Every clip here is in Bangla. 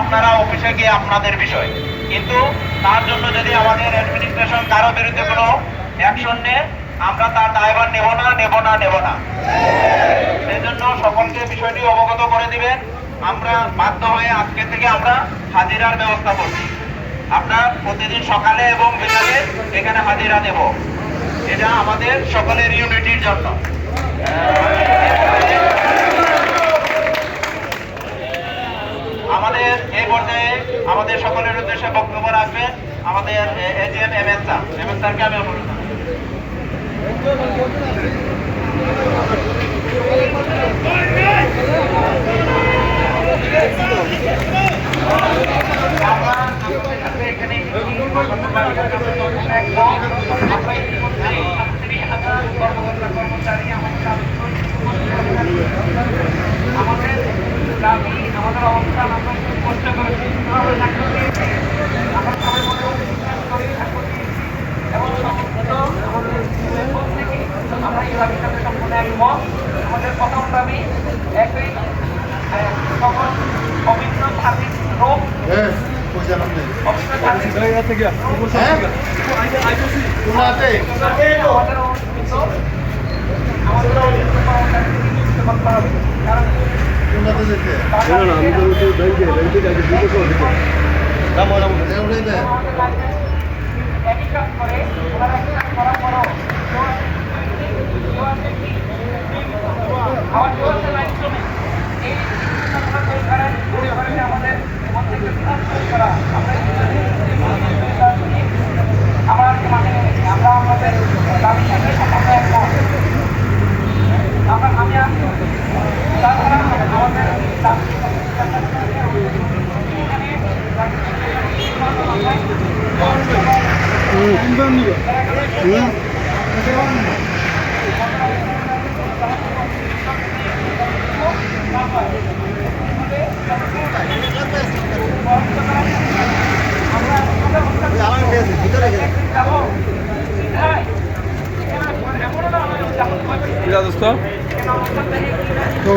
আপনারা অফিসে গিয়ে আপনাদের বিষয়, কিন্তু তার জন্য যদি আমাদের অ্যাডমিনিস্ট্রেশন কারো বিরুদ্ধে কোনো অ্যাকশন নেয়, আমরা তার দায়ভার নেব না। সেই জন্য সকলকে বিষয়টি অবগত করে দিবেন। আমরা বাধ্য হয়ে আজকে থেকে আমরা হাজিরার ব্যবস্থা করছি। আমরা প্রতিদিন সকালে এবং বিকালে এখানে হাজিরা দেব, এটা আমাদের সকলের ইউনিটির জন্য। আমাদের এই পর্যায়ে আমাদের সকলের উদ্দেশ্যে বক্তব্য রাখবেন আমাদের এজিএম এম এস স্যারকে আমি অনুরোধ করছি। আমাদের দাবি, আমাদের অবস্থান আমরা স্পষ্ট করেছি আমরা সবাই মনে বিশ্বাস করি এবং সমস্ত থেকে আমরা এই দাবির সাথে সম্পূর্ণ একমত। আমাদের প্রথম দাবি একই সকল অভিন্ন ধার্মিক রোগ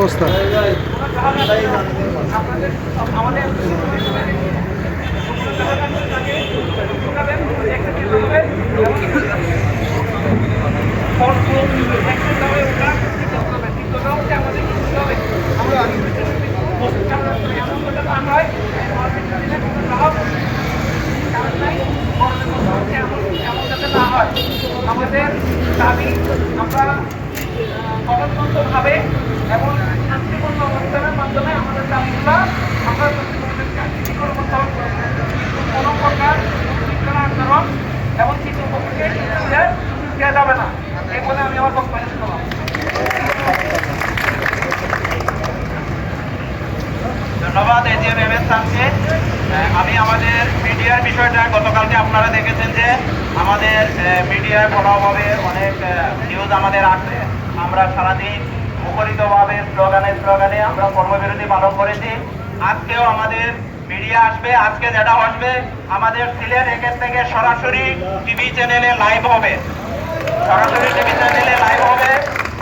অবস্থা আমাদের দাবি আমরা স্বতন্ত্রভাবে এবং শান্তিপূর্ণ অবস্থানের মাধ্যমে আমাদের দাবিগুলো আমরা কোনো প্রকার আন্দোলন এবং কৃষককে দেওয়া যাবে না, এই বলে আমি আমার বক্তব্য শেষ করলাম। ধন্যবাদ এজিএম এম এস স্যারকে। আমি আমাদের মিডিয়ার বিষয়টা গতকালকে আপনারা দেখেছেন যে আমাদের মিডিয়ায় কোনোভাবে অনেক নিউজ আমাদের আসে, আমরা সারাদিন মুখরিতভাবে স্লোগানে আমরা কর্মবিরতি পালন করেছি। আজকেও আমাদের মিডিয়া আসবে, আজকে যেটা আসবে আমাদের সিলেট একের থেকে সরাসরি টিভি চ্যানেলে লাইভ হবে,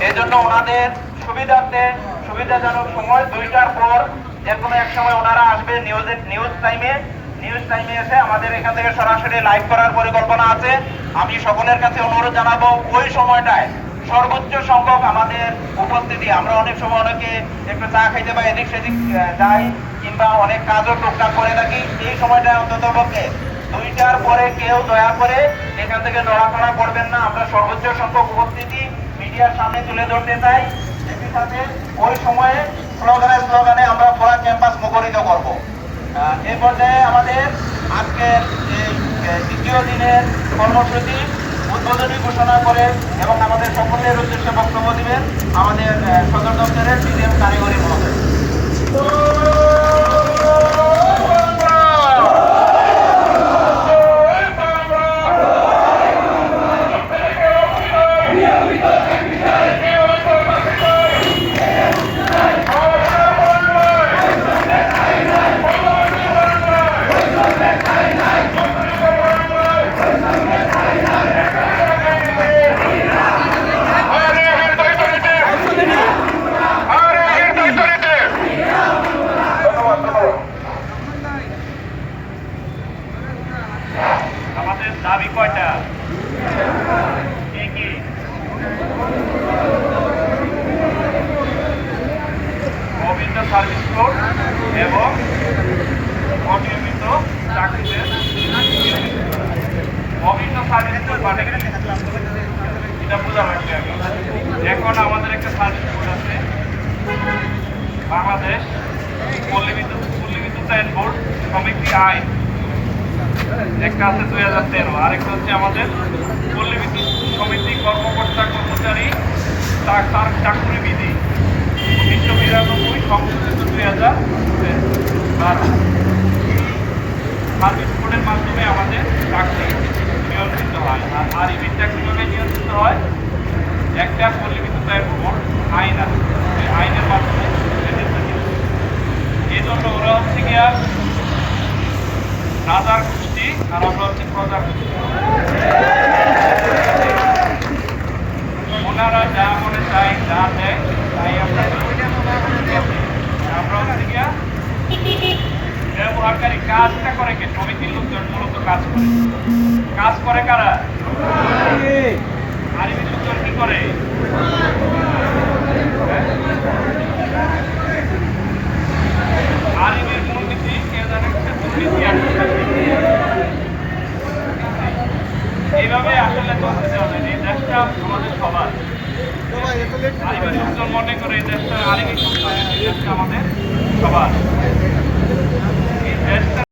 এই জন্য ওনাদের সুবিধাজনক সময় 2টার পর যে কোনো এক সময় ওনারা আসবে নিউজ টাইমে এসে আমাদের এখান থেকে সরাসরি লাইভ করার পরিকল্পনা আছে। আমি সকলের কাছে অনুরোধ জানাবো ওই সময়টায় সর্বোচ্চ সংখ্যক আমাদের উপস্থিতি, আমরা অনেক সময় অনেকে একটু চা খাইতে বা এদিক সেদিক যাই কিংবা অনেক কাজও টুকটাক করে থাকি, এই সময়টায় অন্তত পক্ষে 2টার পরে কেউ দয়া করে এখান থেকে নড়াচড়া করবেন না। আমরা সর্বোচ্চ সংখ্যক উপস্থিতি মিডিয়ার সামনে তুলে ধরতে চাই। একই সাথে ওই সময়ে স্লোগানে আমরা পুরো ক্যাম্পাস মুখরিত করব। এই পর্যায়ে আমাদের আজকের দ্বিতীয় দিনের কর্মসূচি উদ্বোধনী ঘোষণা করে এবং আমাদের সকলের উদ্দেশ্যে বক্তব্য দিবেন আমাদের সদর দপ্তরের ডিজিএম কারিগরি মহোদয়। মানে এটা বোঝা লাগবে আগে। এখন আমাদের একটা সার্ভিস বোর্ড আছে, বাংলাদেশ পল্লী বিদ্যুৎ আইন বোর্ড সমিতি আইন, একটা আছে 2013, আরেকটা হচ্ছে আমাদের পল্লী বিদ্যুৎ সমিতি কর্মকর্তা কর্মচারী তার চাকরি বিধি 1992 সংশোধিত 2012। সার্ভিস বোর্ডের মাধ্যমে আমাদের চাকরি নিয়ন্ত্রিত হয়। আর আরইবিটা কিভাবে নিয়ন্ত্রিত হয়, একটা পল্লী বিদ্যুৎ আইন বোর্ড আইন আছে, এই আইনের মাধ্যমে এই জন্য ওরা হচ্ছে গিয়া রাজার গোষ্ঠী আর আমরা হচ্ছে প্রজার গোষ্ঠী। ওনারা যা মনে চায় যা দেয় তাই আমরা হচ্ছে গিয়া ব্যবহারকারী। কাজটা করে কে? সমিতির লোকজন মূলত কাজ করে কারা? আরবি লোকজন কি করে? আরবির মূলনীতি কে জানে? দুর্নীতি আসে। এইভাবে আসলে চলতে হবে। এই দেশটা আমাদের সবার। আরবি লোকজন মনে করে এই দেশটা আরবি লোকজন, এই দেশটা আমাদের সবার। এই দেশটা